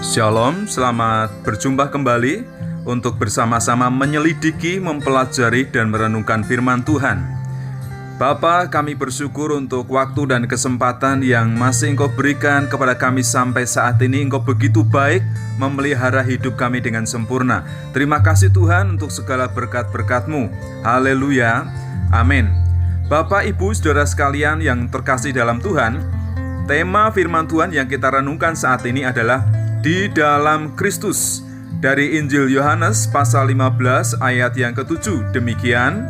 Shalom, selamat berjumpa kembali untuk bersama-sama menyelidiki, mempelajari, dan merenungkan firman Tuhan. Bapa, kami bersyukur untuk waktu dan kesempatan yang masih Engkau berikan kepada kami sampai saat ini. Engkau begitu baik memelihara hidup kami dengan sempurna. Terima kasih Tuhan untuk segala berkat-berkat-Mu. Haleluya, amin. Bapak, Ibu, Saudara sekalian yang terkasih dalam Tuhan, tema firman Tuhan yang kita renungkan saat ini adalah di dalam Kristus. Dari Injil Yohanes pasal 15 ayat yang ke-7. Demikian,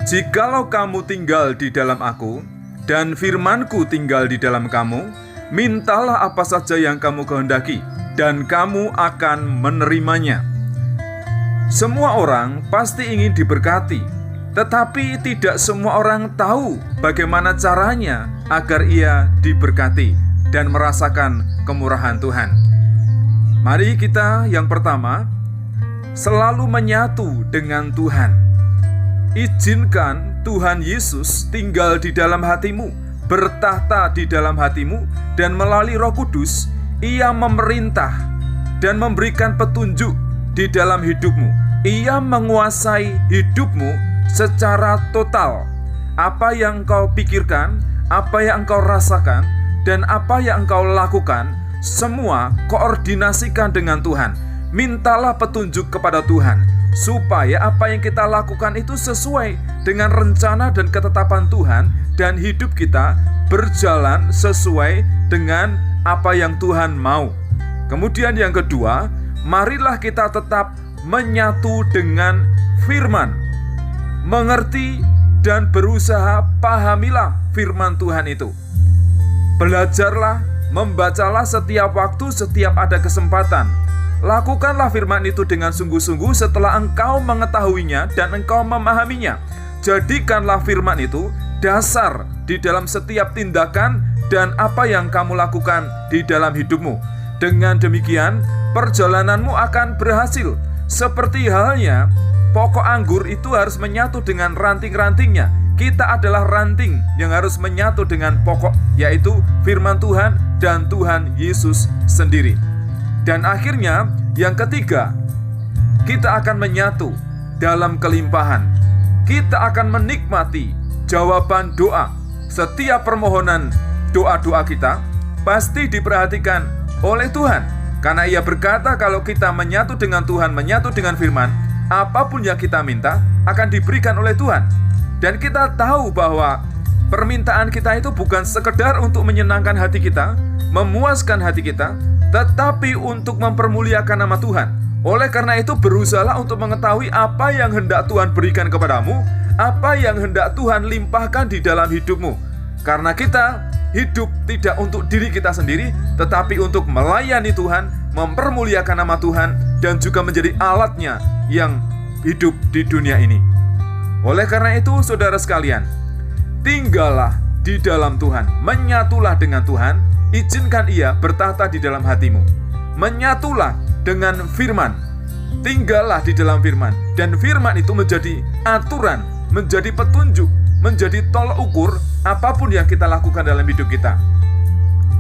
jikalau kamu tinggal di dalam aku, dan firman-Ku tinggal di dalam kamu, mintalah apa saja yang kamu kehendaki, dan kamu akan menerimanya. Semua orang pasti ingin diberkati, tetapi tidak semua orang tahu bagaimana caranya agar ia diberkati dan merasakan kemurahan Tuhan. Mari kita yang pertama, selalu menyatu dengan Tuhan. Izinkan Tuhan Yesus tinggal di dalam hatimu, bertahta di dalam hatimu, dan melalui Roh Kudus, Ia memerintah dan memberikan petunjuk di dalam hidupmu. Ia menguasai hidupmu secara total. Apa yang engkau pikirkan, apa yang engkau rasakan, dan apa yang engkau lakukan, semua koordinasikan dengan Tuhan. Mintalah petunjuk kepada Tuhan, supaya apa yang kita lakukan itu sesuai dengan rencana dan ketetapan Tuhan, dan hidup kita berjalan sesuai dengan apa yang Tuhan mau. Kemudian yang kedua, marilah kita tetap menyatu dengan firman. Mengerti dan berusaha pahamilah firman Tuhan itu. Belajarlah, membacalah setiap waktu, setiap ada kesempatan. Lakukanlah firman itu dengan sungguh-sungguh setelah engkau mengetahuinya dan engkau memahaminya. Jadikanlah firman itu dasar di dalam setiap tindakan dan apa yang kamu lakukan di dalam hidupmu. Dengan demikian, perjalananmu akan berhasil. Seperti halnya pokok anggur itu harus menyatu dengan ranting-rantingnya. Kita adalah ranting yang harus menyatu dengan pokok, yaitu firman Tuhan dan Tuhan Yesus sendiri. Dan akhirnya, yang ketiga, kita akan menyatu dalam kelimpahan. Kita akan menikmati jawaban doa. Setiap permohonan doa-doa kita pasti diperhatikan oleh Tuhan. Karena Ia berkata kalau kita menyatu dengan Tuhan, menyatu dengan firman, apapun yang kita minta akan diberikan oleh Tuhan. Dan kita tahu bahwa permintaan kita itu bukan sekedar untuk menyenangkan hati kita, memuaskan hati kita, tetapi untuk mempermuliakan nama Tuhan. Oleh karena itu, berusahalah untuk mengetahui apa yang hendak Tuhan berikan kepadamu, apa yang hendak Tuhan limpahkan di dalam hidupmu. Karena kita hidup tidak untuk diri kita sendiri, tetapi untuk melayani Tuhan, mempermuliakan nama Tuhan, dan juga menjadi alatnya yang hidup di dunia ini. Oleh karena itu, saudara sekalian, tinggallah di dalam Tuhan, menyatulah dengan Tuhan, izinkan Ia bertahta di dalam hatimu. Menyatulah dengan firman, tinggallah di dalam firman, dan firman itu menjadi aturan, menjadi petunjuk, menjadi tolok ukur apapun yang kita lakukan dalam hidup kita.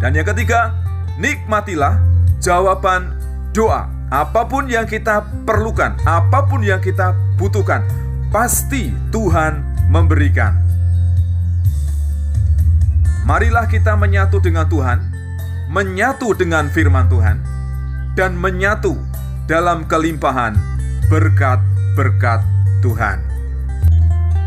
Dan yang ketiga, nikmatilah jawaban doa. Apapun yang kita perlukan, apapun yang kita butuhkan, pasti Tuhan memberikan. Marilah kita menyatu dengan Tuhan, menyatu dengan firman Tuhan, dan menyatu dalam kelimpahan berkat-berkat Tuhan.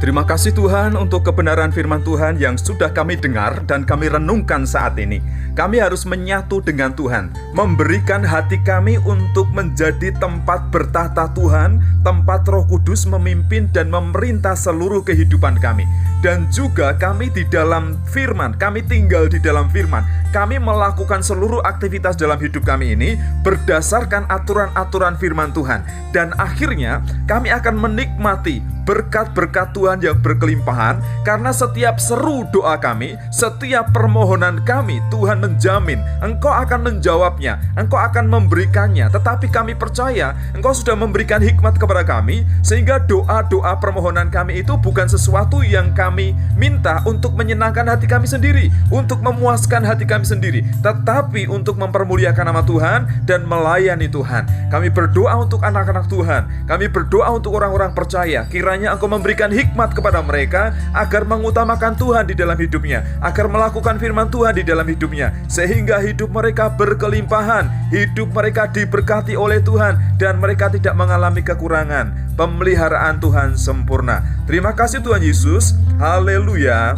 Terima kasih Tuhan untuk kebenaran firman Tuhan yang sudah kami dengar dan kami renungkan saat ini. Kami harus menyatu dengan Tuhan, memberikan hati kami untuk menjadi tempat bertahta Tuhan, tempat Roh Kudus memimpin dan memerintah seluruh kehidupan kami. Dan juga kami di dalam firman, kami tinggal di dalam firman. Kami melakukan seluruh aktivitas dalam hidup kami ini berdasarkan aturan-aturan firman Tuhan. Dan akhirnya kami akan menikmati berkat-berkat Tuhan yang berkelimpahan, karena setiap seru doa kami, setiap permohonan kami, Tuhan menjamin Engkau akan menjawabnya, Engkau akan memberikannya. Tetapi kami percaya Engkau sudah memberikan hikmat kepada kami, sehingga doa-doa permohonan kami itu bukan sesuatu yang kami kami minta untuk menyenangkan hati kami sendiri, untuk memuaskan hati kami sendiri, tetapi untuk mempermuliakan nama Tuhan dan melayani Tuhan. Kami berdoa untuk anak-anak Tuhan, kami berdoa untuk orang-orang percaya. Kiranya Engkau memberikan hikmat kepada mereka agar mengutamakan Tuhan di dalam hidupnya, agar melakukan firman Tuhan di dalam hidupnya, sehingga hidup mereka berkelimpahan, hidup mereka diberkati oleh Tuhan, dan mereka tidak mengalami kekurangan. Pemeliharaan Tuhan sempurna. Terima kasih Tuhan Yesus. Haleluya.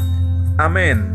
Amin.